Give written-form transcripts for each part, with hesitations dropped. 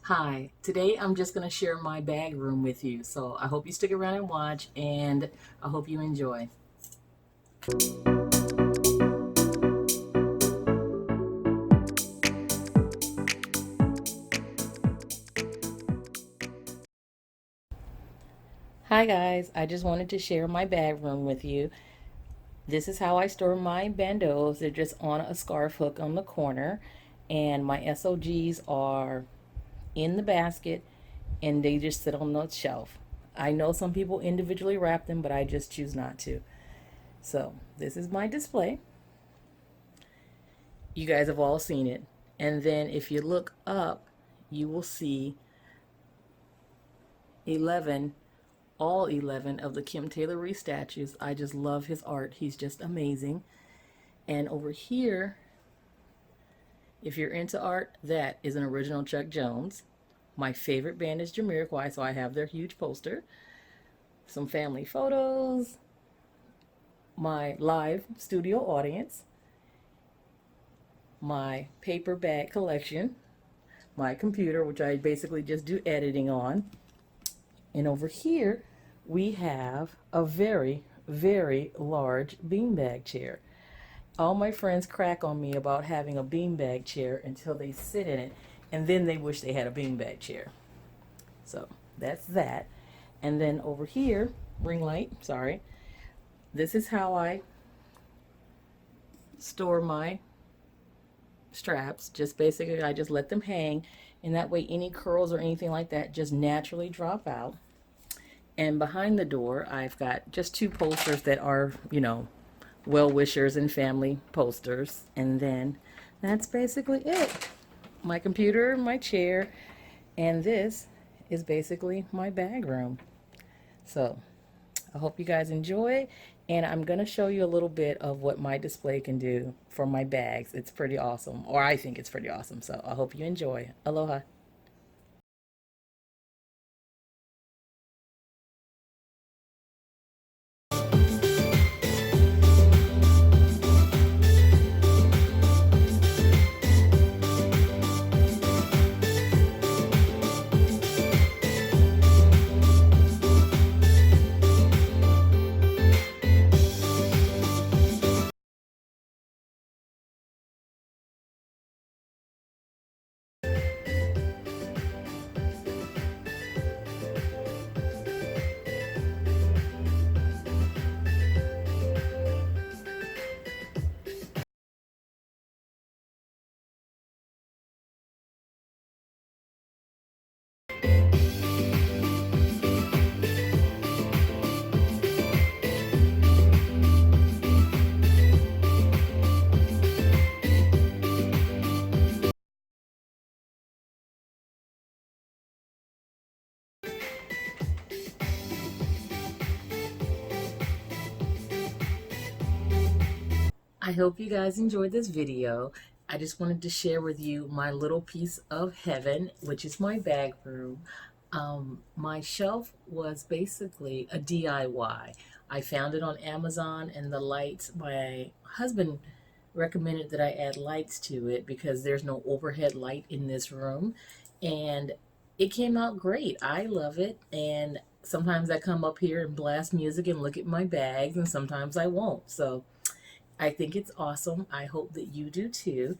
Hi, today I'm just going to share my bag room with you. So I hope you stick around and watch, and I hope you enjoy. Hi guys, I just wanted to share my bag room with you. This is how I store my bandos. They're just on a scarf hook on the corner, and my SOGs are in the basket and they just sit on the shelf. I know some people individually wrap them, but I just choose not to. So this is my display. You guys have all seen it. And then if you look up, you will see 11, all 11 of the Kim Taylor Reese statues. I just love his art. He's just amazing. And over here, if you're into art, that is an original Chuck Jones. My favorite band is Jamiroquai, so I have their huge poster. Some family photos, my live studio audience, my paper bag collection, my computer, which I basically just do editing on. And over here, we have a very, very large beanbag chair. All my friends crack on me about having a beanbag chair until they sit in it, and then they wish they had a beanbag chair. So that's that. And then over here, ring light, sorry. This is how I store my straps. Just basically, I just let them hang, and that way any curls or anything like that just naturally drop out. And behind the door, I've got just two posters that are, well wishers and family posters. And then that's basically it. My computer, my chair, and this is basically my bag room. So I hope you guys enjoy. And I'm going to show you a little bit of what my display can do for my bags. It's pretty awesome, or I think it's pretty awesome. So I hope you enjoy. Aloha. I hope you guys enjoyed this video. I just wanted to share with you my little piece of heaven, which is my bag room. My shelf was basically a DIY. I found it on Amazon, and the lights, my husband recommended that I add lights to it because there's no overhead light in this room. And it came out great. I love it. And sometimes I come up here and blast music and look at my bags, and sometimes I won't. So I think it's awesome. I hope that you do too.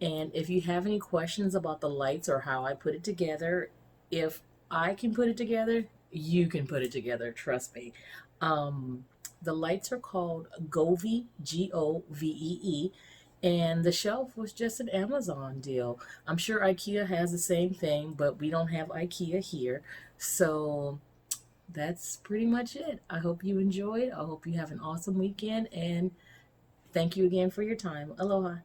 And if you have any questions about the lights or how I put it together, if I can put it together, you can put it together. Trust me. Um, the lights are called Govee, Govee, and the shelf was just an Amazon deal. I'm sure IKEA has the same thing, but we don't have IKEA here. So that's pretty much it. I hope you enjoyed. I hope you have an awesome weekend, and thank you again for your time. Aloha.